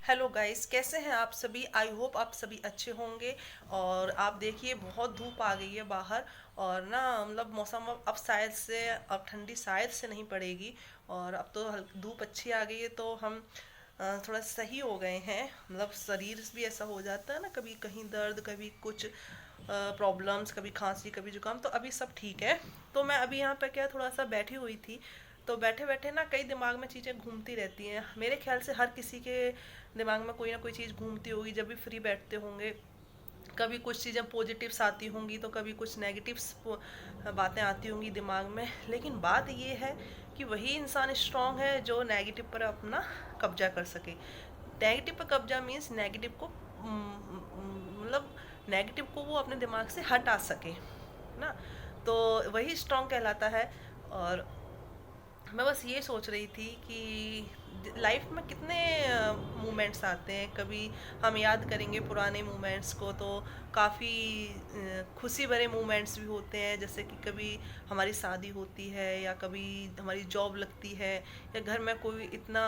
Hello guys, कैसे हैं आप सभी। आई होप आप सभी अच्छे होंगे। और आप देखिए, बहुत धूप आ गई है बाहर। और ना मतलब मौसम अब शायद से अब ठंडी शायद से नहीं पड़ेगी। और अब तो धूप अच्छी आ गई है, तो हम थोड़ा सही हो गए हैं। मतलब शरीर भी ऐसा हो जाता है ना, कभी कहीं दर्द, कभी कुछ प्रॉब्लम्स, कभी खांसी, कभी जुकाम, तो अभी सब ठीक है। तो मैं अभी यहाँ पे क्या थोड़ा सा बैठी हुई थी। तो बैठे बैठे ना कई दिमाग में चीज़ें घूमती रहती हैं। मेरे ख्याल से हर किसी के दिमाग में कोई ना कोई चीज़ घूमती होगी जब भी फ्री बैठते होंगे। कभी कुछ चीज़ें पॉजिटिव्स आती होंगी तो कभी कुछ नेगेटिव्स बातें आती होंगी दिमाग में। लेकिन बात ये है कि वही इंसान स्ट्रांग है जो नेगेटिव पर अपना कब्जा कर सके। नेगेटिव पर कब्जा मीन्स नेगेटिव को मतलब नेगेटिव को वो अपने दिमाग से हटा सके ना। तो वही स्ट्रांग कहलाता है। और मैं बस ये सोच रही थी कि लाइफ में कितने मोमेंट्स आते हैं। कभी हम याद करेंगे पुराने मोमेंट्स को तो काफ़ी खुशी भरे मोमेंट्स भी होते हैं। जैसे कि कभी हमारी शादी होती है, या कभी हमारी जॉब लगती है, या घर में कोई इतना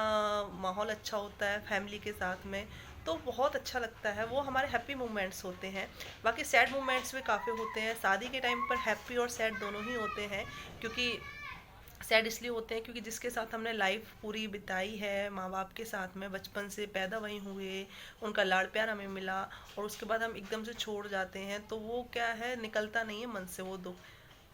माहौल अच्छा होता है फैमिली के साथ में। तो बहुत अच्छा लगता है, वो हमारे हैप्पी मोमेंट्स होते हैं। बाकी सैड मोमेंट्स भी काफ़ी होते हैं। शादी के टाइम पर हैप्पी और सैड दोनों ही होते हैं। क्योंकि सैड इसलिए होते हैं क्योंकि जिसके साथ हमने लाइफ पूरी बिताई है, माँ बाप के साथ में, बचपन से पैदा वहीं हुए, उनका लाड़ प्यार हमें मिला, और उसके बाद हम एकदम से छोड़ जाते हैं, तो वो क्या है, निकलता नहीं है मन से वो दुख।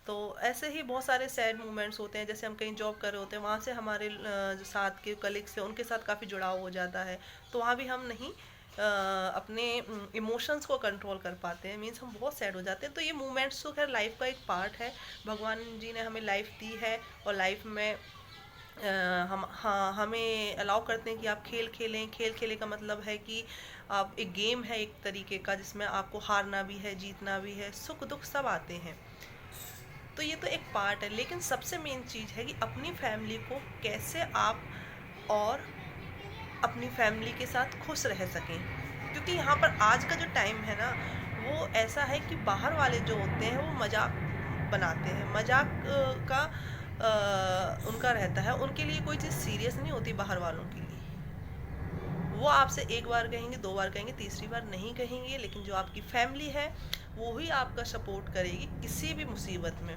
तो ऐसे ही बहुत सारे सैड मोमेंट्स होते हैं। जैसे हम कहीं जॉब कर रहे होते हैं, वहाँ से हमारे जो साथ के कलीग्स हैं उनके साथ काफ़ी जुड़ाव हो जाता है। तो वहाँ भी हम नहीं अपने इमोशंस को कंट्रोल कर पाते हैं, मीन्स हम बहुत सैड हो जाते हैं। तो ये मोमेंट्स तो खैर लाइफ का एक पार्ट है। भगवान जी ने हमें लाइफ दी है, और लाइफ में हम हाँ हमें अलाउ करते हैं कि आप खेल खेलें। खेल खेले का मतलब है कि आप एक गेम है एक तरीके का, जिसमें आपको हारना भी है, जीतना भी है, सुख दुख सब आते हैं। तो ये तो एक पार्ट है, लेकिन सबसे मेन चीज़ है कि अपनी फैमिली को कैसे आप और अपनी फैमिली के साथ खुश रह सकें। क्योंकि यहाँ पर आज का जो टाइम है ना, वो ऐसा है कि बाहर वाले जो होते हैं वो मजाक बनाते हैं। मजाक उनका रहता है, उनके लिए कोई चीज़ सीरियस नहीं होती बाहर वालों के लिए। वो आपसे एक बार कहेंगे, दो बार कहेंगे, तीसरी बार नहीं कहेंगे। लेकिन जो आपकी फैमिली है वो ही आपका सपोर्ट करेगी किसी भी मुसीबत में।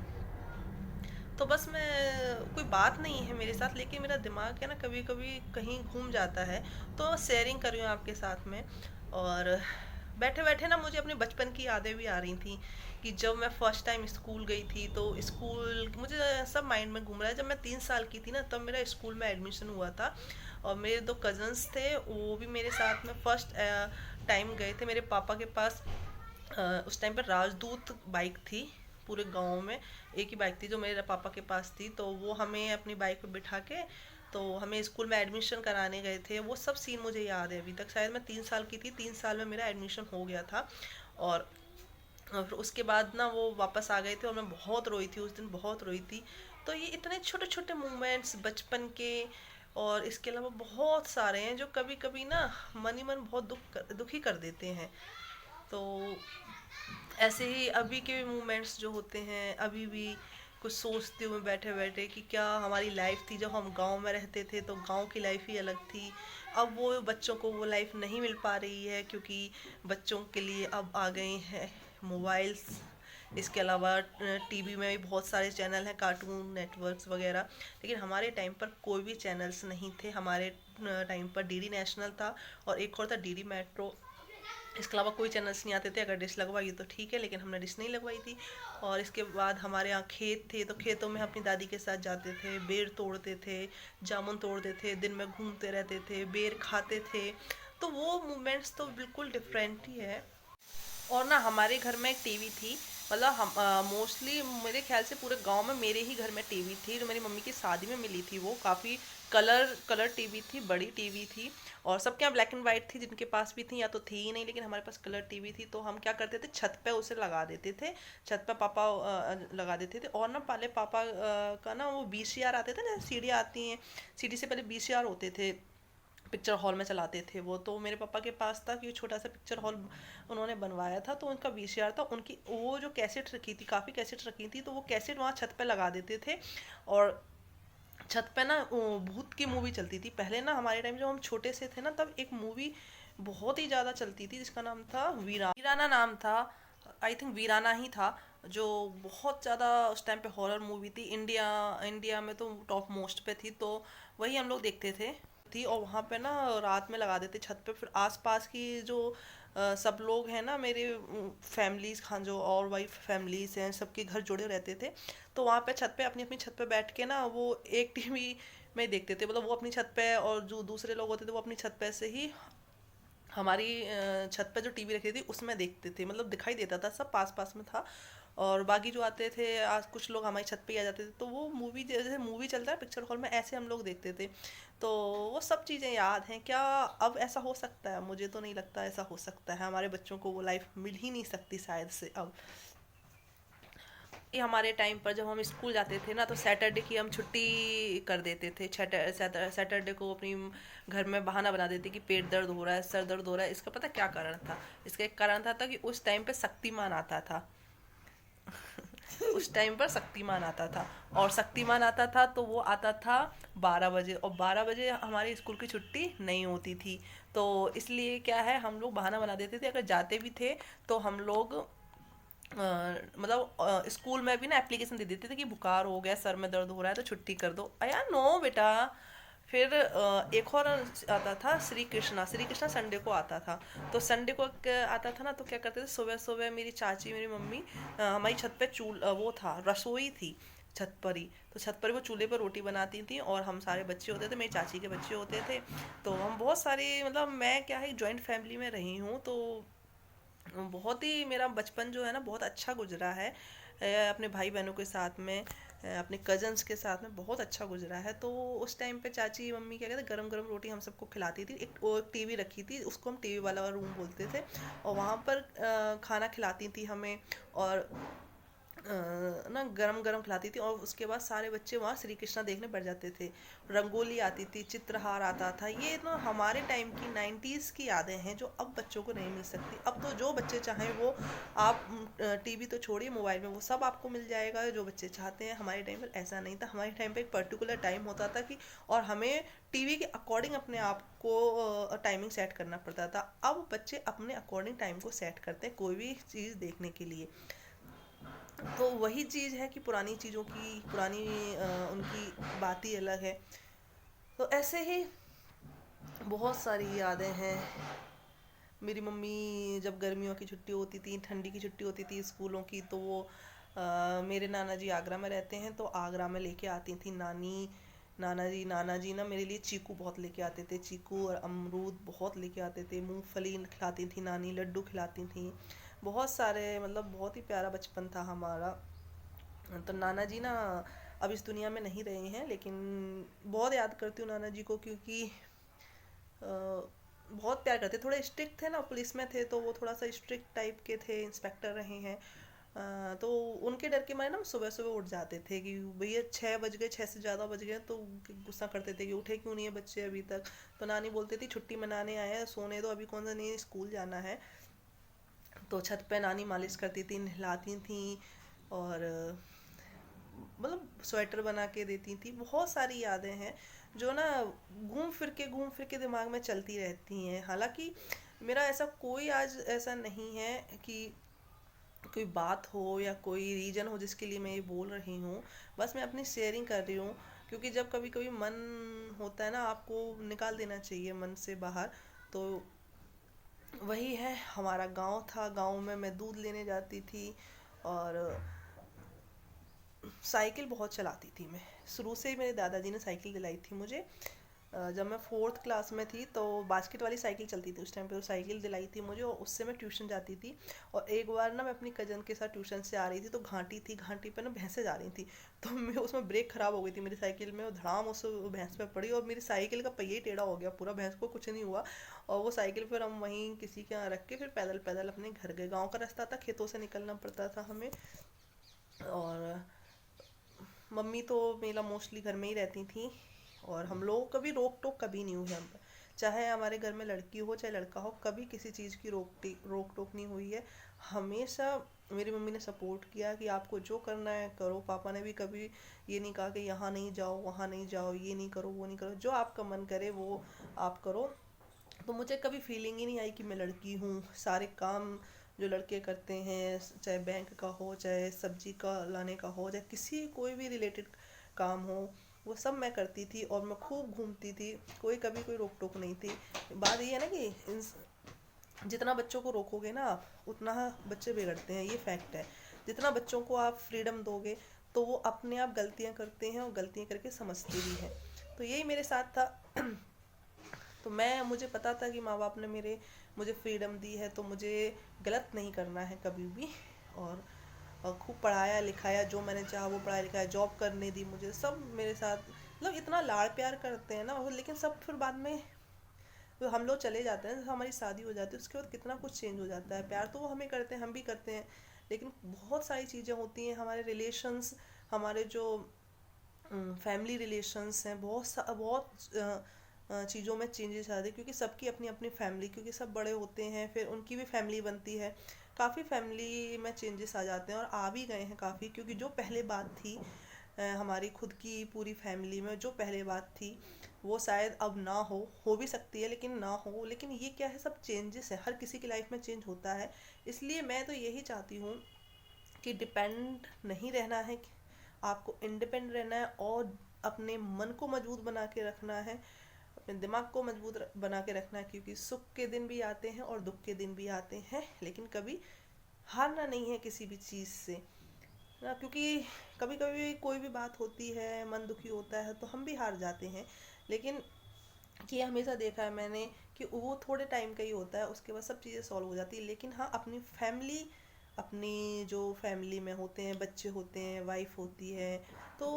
तो बस मैं, कोई बात नहीं है मेरे साथ, लेकिन मेरा दिमाग है ना कभी कभी कहीं घूम जाता है। तो शेयरिंग कर रही हूँ आपके साथ में। और बैठे बैठे ना मुझे अपने बचपन की यादें भी आ रही थी कि जब मैं फर्स्ट टाइम स्कूल गई थी, तो स्कूल मुझे सब माइंड में घूम रहा है। जब मैं 3 साल की थी ना, तब मेरा स्कूल में एडमिशन हुआ था। और मेरे दो कज़न्स थे, वो भी मेरे साथ में फर्स्ट टाइम गए थे मेरे पापा के पास। उस टाइम पर राजदूत बाइक थी पूरे गांव में। एक ही बाइक थी जो मेरे पापा के पास थी, तो वो हमें अपनी बाइक पे बिठा के तो हमें स्कूल में एडमिशन कराने गए थे। वो सब सीन मुझे याद है अभी तक। शायद मैं 3 साल की थी, 3 साल में मेरा एडमिशन हो गया था। और फिर उसके बाद ना वो वापस आ गए थे, और मैं बहुत रोई थी उस दिन, बहुत रोई थी। तो ये इतने छोटे छोटे मोमेंट्स बचपन के, और इसके अलावा बहुत सारे हैं जो कभी कभी ना मन ही मन बहुत दुखी कर देते हैं। तो ऐसे ही अभी के मोमेंट्स जो होते हैं, अभी भी कुछ सोचती हूँ मैं बैठे बैठे कि क्या हमारी लाइफ थी जब हम गांव में रहते थे, तो गांव की लाइफ ही अलग थी। अब वो बच्चों को वो लाइफ नहीं मिल पा रही है, क्योंकि बच्चों के लिए अब आ गए हैं मोबाइल्स। इसके अलावा टीवी में भी बहुत सारे चैनल हैं, कार्टून नेटवर्क्स वगैरह। लेकिन हमारे टाइम पर कोई भी चैनल्स नहीं थे। हमारे टाइम पर डीडी नेशनल था, और एक और था डीडी मेट्रो। इसके अलावा कोई चैनल्स नहीं आते थे। अगर डिश लगवाई तो ठीक है, लेकिन हमने डिश नहीं लगवाई थी। और इसके बाद हमारे यहाँ खेत थे, तो खेतों में अपनी दादी के साथ जाते थे, बेर तोड़ते थे, जामुन तोड़ते थे, दिन में घूमते रहते थे, बेर खाते थे। तो वो मोमेंट्स तो बिल्कुल डिफरेंट ही है। और ना हमारे घर में एक टीवी थी। मतलब हम मोस्टली मेरे ख्याल से पूरे गांव में मेरे ही घर में टीवी थी, जो मेरी मम्मी की शादी में मिली थी। वो काफ़ी कलर कलर टीवी थी, बड़ी टीवी थी। और सबके यहाँ ब्लैक एंड वाइट थी, जिनके पास भी थी, या तो थी ही नहीं, लेकिन हमारे पास कलर टीवी थी। तो हम क्या करते थे, छत पे उसे लगा देते थे। छत पे पापा लगा देते थे। और ना पहले पापा का ना वो वीसीआर आते थे ना, सीढ़ियाँ आती हैं, सीढ़ी से पहले वीसीआर होते थे, पिक्चर हॉल में चलाते थे वो। तो मेरे पापा के पास था कि छोटा सा पिक्चर हॉल उन्होंने बनवाया था, तो उनका वीसीआर था। उनकी वो जो कैसेट रखी थी, काफ़ी कैसेट रखी थी, तो वो कैसेट वहाँ छत पे लगा देते थे। और छत पे ना भूत की मूवी चलती थी पहले ना, हमारे टाइम जब हम छोटे से थे ना, तब एक मूवी बहुत ही ज़्यादा चलती थी जिसका नाम था वीराना नाम था। आई थिंक वीराना ही था। जो बहुत ज़्यादा उस टाइम पे हॉरर मूवी थी, इंडिया इंडिया में तो टॉप मोस्ट पे थी, तो वही हम लोग देखते थे। थी और वहाँ पे ना रात में लगा देते छत पे, फिर आसपास की जो सब लोग हैं ना मेरे फैमिलीज, खान जो और वाइफ फैमिलीज हैं, सबके घर जुड़े रहते थे। तो वहाँ पे छत पे अपनी अपनी छत पे बैठ के ना वो एक टीवी में देखते थे, मतलब वो अपनी छत पे और जो दूसरे लोग होते थे वो अपनी छत पे से ही हमारी छत पे जो टीवी रखी थी उसमें देखते थे, मतलब दिखाई देता था, सब पास पास में था। और बाकी जो आते थे, आज कुछ लोग हमारी छत पे ही आ जाते थे, तो वो मूवी जैसे मूवी चलता है पिक्चर हॉल में, ऐसे हम लोग देखते थे। तो वो सब चीज़ें याद हैं। क्या अब ऐसा हो सकता है? मुझे तो नहीं लगता ऐसा हो सकता है। हमारे बच्चों को वो लाइफ मिल ही नहीं सकती शायद से अब। ये हमारे टाइम पर जब हम स्कूल जाते थे ना, तो सैटरडे की हम छुट्टी कर देते थे। सैटरडे को अपनी घर में बहाना बना देते कि पेट दर्द हो रहा है, सर दर्द हो रहा है। इसका पता क्या कारण था? इसका एक कारण था कि उस टाइम पे शक्तिमान आता था। उस टाइम पर शक्तिमान आता था, और शक्तिमान आता था तो वो आता था 12 बजे, और 12 बजे हमारी स्कूल की छुट्टी नहीं होती थी। तो इसलिए क्या है, हम लोग बहाना बना देते थे, अगर जाते भी थे तो हम लोग मतलब स्कूल में भी ना एप्लीकेशन दे देते थे कि बुखार हो गया, सर में दर्द हो रहा है, तो छुट्टी कर दो। अया नो बेटा। फिर एक और आता था श्री कृष्णा। श्री कृष्णा संडे को आता था। तो संडे को आता था ना, तो क्या करते थे, सुबह सुबह मेरी चाची मेरी मम्मी हमारी छत पे वो था, रसोई थी छत पर ही। तो छत पर वो चूल्हे पर रोटी बनाती थी, और हम सारे बच्चे होते थे, मेरी चाची के बच्चे होते थे। तो हम बहुत सारे, मतलब मैं क्या है, जॉइंट फैमिली में रही हूँ, तो बहुत ही मेरा बचपन जो है ना बहुत अच्छा गुजरा है। अपने भाई बहनों के साथ में, अपने कजन्स के साथ में बहुत अच्छा गुजरा है। तो उस टाइम पे चाची मम्मी क्या कहते, गरम गरम रोटी हम सबको खिलाती थी। एक वो टीवी रखी थी, उसको हम टीवी वाला रूम बोलते थे, और वहाँ पर खाना खिलाती थी हमें। और ना गरम गरम खिलाती थी, और उसके बाद सारे बच्चे वहाँ श्री कृष्णा देखने बैठ जाते थे। रंगोली आती थी, चित्रहार आता था। ये ना हमारे टाइम की 90s की यादें हैं, जो अब बच्चों को नहीं मिल सकती। अब तो जो बच्चे चाहें वो, आप टीवी तो छोड़िए, मोबाइल में वो सब आपको मिल जाएगा जो बच्चे चाहते हैं। हमारे टाइम पर ऐसा नहीं था। हमारे टाइम पर एक पर्टिकुलर टाइम होता था कि, और हमें टीवी के अकॉर्डिंग अपने आप को टाइमिंग सेट करना पड़ता था। अब बच्चे अपने अकॉर्डिंग टाइम को सेट करते हैं कोई भी चीज़ देखने के लिए। तो वही चीज़ है कि पुरानी चीज़ों की पुरानी उनकी बात ही अलग है। तो ऐसे ही बहुत सारी यादें हैं। मेरी मम्मी जब गर्मियों की छुट्टी होती थी, ठंडी की छुट्टी होती थी स्कूलों की, तो वो मेरे नाना जी आगरा में रहते हैं, तो आगरा में लेके आती थी नाना जी ना मेरे लिए चीकू बहुत लेके आते थे। चीकू और अमरूद बहुत लेके आते थे। मूंगफली खिलाती थी नानी, लड्डू खिलाती थी, बहुत सारे, मतलब बहुत ही प्यारा बचपन था हमारा। तो नाना जी ना अब इस दुनिया में नहीं रहे हैं, लेकिन बहुत याद करती हूँ नाना जी को, क्योंकि बहुत प्यार करते। थोड़े स्ट्रिक्ट थे ना, पुलिस में थे, तो वो थोड़ा सा स्ट्रिक्ट टाइप के थे, इंस्पेक्टर रहे हैं। तो उनके डर के मारे ना हम सुबह सुबह उठ जाते थे कि भैया 6 बज गए, 6 से ज़्यादा बज गए, तो गुस्सा करते थे कि उठे क्यों नहीं है बच्चे अभी तक। तो नानी बोलती थी छुट्टी मनाने आए हैं, सोने दो, अभी कौन सा नहीं स्कूल जाना है। तो छत पे नानी मालिश करती थी, नहलाती थी, और मतलब स्वेटर बना के देती थी। बहुत सारी यादें हैं जो ना घूम फिर के दिमाग में चलती रहती हैं। हालांकि मेरा ऐसा कोई आज ऐसा नहीं है कि कोई बात हो या कोई रीजन हो जिसके लिए मैं ये बोल रही हूँ। बस मैं अपनी शेयरिंग कर रही हूँ, क्योंकि जब कभी कभी मन होता है ना, आपको निकाल देना चाहिए मन से बाहर। तो वही है, हमारा गांव था, गांव में मैं दूध लेने जाती थी, और साइकिल बहुत चलाती थी मैं। शुरू से ही मेरे दादाजी ने साइकिल दिलाई थी मुझे। जब मैं 4th क्लास में थी, तो बास्केट वाली साइकिल चलती थी उस टाइम पे, वो साइकिल दिलाई थी मुझे, और उससे मैं ट्यूशन जाती थी। और एक बार ना मैं अपनी कज़न के साथ ट्यूशन से आ रही थी, तो घाटी थी, घाटी पे ना भैंसें जा रही थी। तो मैं उसमें ब्रेक खराब हो गई थी मेरी साइकिल में, और धड़ाम उस भैंस पे पड़ी, और मेरी साइकिल का पहिया ही टेढ़ा हो गया पूरा, भैंस को कुछ नहीं हुआ। और वो साइकिल फिर हम वहीं किसी के यहाँ रख के फिर पैदल पैदल अपने घर गए। गाँव का रास्ता था, खेतों से निकलना पड़ता था हमें। और मम्मी तो मेरा मोस्टली घर में ही रहती थी, और हम लोग कभी रोक टोक कभी नहीं हुई हम पर। चाहे हमारे घर में लड़की हो चाहे लड़का हो, कभी किसी चीज़ की रोक टोक नहीं हुई है। हमेशा मेरी मम्मी ने सपोर्ट किया कि आपको जो करना है करो। पापा ने भी कभी ये नहीं कहा कि यहाँ नहीं जाओ वहाँ नहीं जाओ, ये नहीं करो वो नहीं करो, जो आपका मन करे वो आप करो। तो मुझे कभी फीलिंग ही नहीं आई कि मैं लड़की हूँ। सारे काम जो लड़के करते हैं, चाहे बैंक का हो चाहे सब्जी का लाने का हो चाहे किसी कोई भी रिलेटेड काम हो, वो सब मैं करती थी और मैं खूब घूमती थी। कोई कभी कोई रोक टोक नहीं थी। बात ये है ना कि जितना बच्चों को रोकोगे ना आप, उतना बच्चे बिगड़ते हैं, ये फैक्ट है। जितना बच्चों को आप फ्रीडम दोगे तो वो अपने आप गलतियाँ करते हैं और गलतियाँ करके समझते भी हैं। तो यही मेरे साथ था। तो मुझे पता था कि माँ बाप ने मुझे फ्रीडम दी है तो मुझे गलत नहीं करना है कभी भी। और खूब पढ़ाया लिखाया, जो मैंने चाहा वो पढ़ाया लिखाया, जॉब करने दी मुझे, सब मेरे साथ मतलब इतना लाड़ प्यार करते हैं ना। लेकिन सब फिर बाद में तो हम लोग चले जाते हैं, हमारी शादी हो जाती है, उसके बाद कितना कुछ चेंज हो जाता है। प्यार तो वो हमें करते हैं, हम भी करते हैं, लेकिन बहुत सारी चीज़ें होती हैं हमारे रिलेशंस, हमारे जो फैमिली रिलेशंस हैं, बहुत चीज़ों में चेंजेस आते हैं क्योंकि सबकी अपनी अपनी फैमिली, क्योंकि सब बड़े होते हैं फिर उनकी भी फैमिली बनती है। काफ़ी फैमिली में चेंजेस आ जाते हैं और आ भी गए हैं काफ़ी, क्योंकि जो पहले बात थी हमारी खुद की पूरी फैमिली में जो पहले बात थी वो शायद अब ना हो भी सकती है लेकिन ना हो। लेकिन ये क्या है, सब चेंजेस है, हर किसी की लाइफ में चेंज होता है। इसलिए मैं तो यही चाहती हूँ कि डिपेंड नहीं रहना है, आपको इंडिपेंडेंट रहना है और अपने मन को मजबूत बना के रखना है, अपने दिमाग को मजबूत बना के रखना है, क्योंकि सुख के दिन भी आते हैं और दुख के दिन भी आते हैं। लेकिन कभी हारना नहीं है किसी भी चीज़ से ना, क्योंकि कभी कभी कोई भी बात होती है, मन दुखी होता है तो हम भी हार जाते हैं। लेकिन ये हमेशा देखा है मैंने कि वो थोड़े टाइम का ही होता है, उसके बाद सब चीज़ें सॉल्व हो जाती है। लेकिन हाँ, अपनी जो फैमिली में होते हैं, बच्चे होते हैं, वाइफ होती है, तो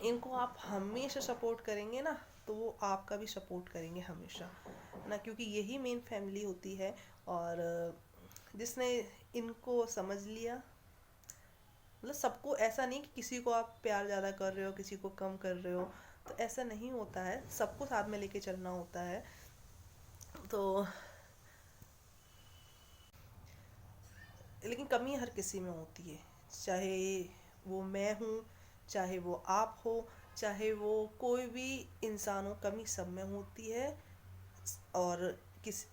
इनको आप हमेशा सपोर्ट करेंगे ना तो वो आपका भी सपोर्ट करेंगे हमेशा ना, क्योंकि यही मेन फैमिली होती है। और जिसने इनको समझ लिया, मतलब सबको, ऐसा नहीं कि किसी को आप प्यार ज़्यादा कर रहे हो किसी को कम कर रहे हो, तो ऐसा नहीं होता है, सबको साथ में लेके चलना होता है। तो लेकिन कमी हर किसी में होती है, चाहे वो मैं हूँ, चाहे वो आप हो, चाहे वो कोई भी इंसान हो, कमी सब में होती है। और किस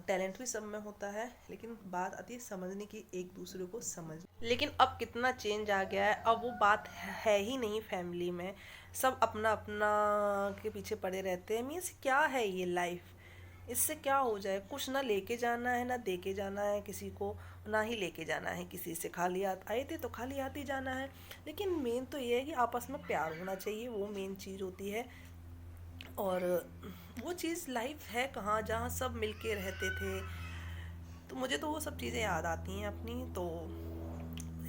टैलेंट भी सब में होता है, लेकिन बात आती है समझने की, एक दूसरे को समझ। लेकिन अब कितना चेंज आ गया है, अब वो बात है ही नहीं फैमिली में। सब अपना अपना के पीछे पड़े रहते हैं। मीन्स क्या है ये लाइफ, इससे क्या हो जाए, कुछ ना लेके जाना है ना दे के जाना है किसी को, ना ही लेके जाना है किसी से। खाली हाथ आए थे तो खाली हाथ ही जाना है। लेकिन मेन तो ये है कि आपस में प्यार होना चाहिए, वो मेन चीज़ होती है। और वो चीज़ लाइफ है कहाँ जहाँ सब मिलके रहते थे। तो मुझे तो वो सब चीज़ें याद आती हैं अपनी, तो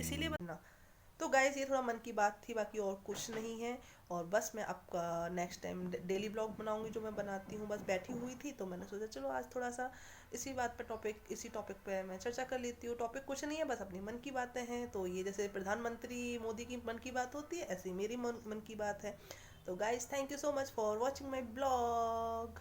इसीलिए बनना। तो गाइस, ये थोड़ा मन की बात थी, बाकी और कुछ नहीं है। और बस मैं आपका नेक्स्ट टाइम डेली ब्लॉग बनाऊंगी जो मैं बनाती हूँ। बस बैठी हुई थी तो मैंने सोचा चलो आज थोड़ा सा इसी टॉपिक पे मैं चर्चा कर लेती हूँ। टॉपिक कुछ नहीं है, बस अपनी मन की बातें हैं। तो ये जैसे प्रधानमंत्री मोदी की मन की बात होती है, ऐसी मेरी मन की बात है। तो guys, thank you so much for watching my blog.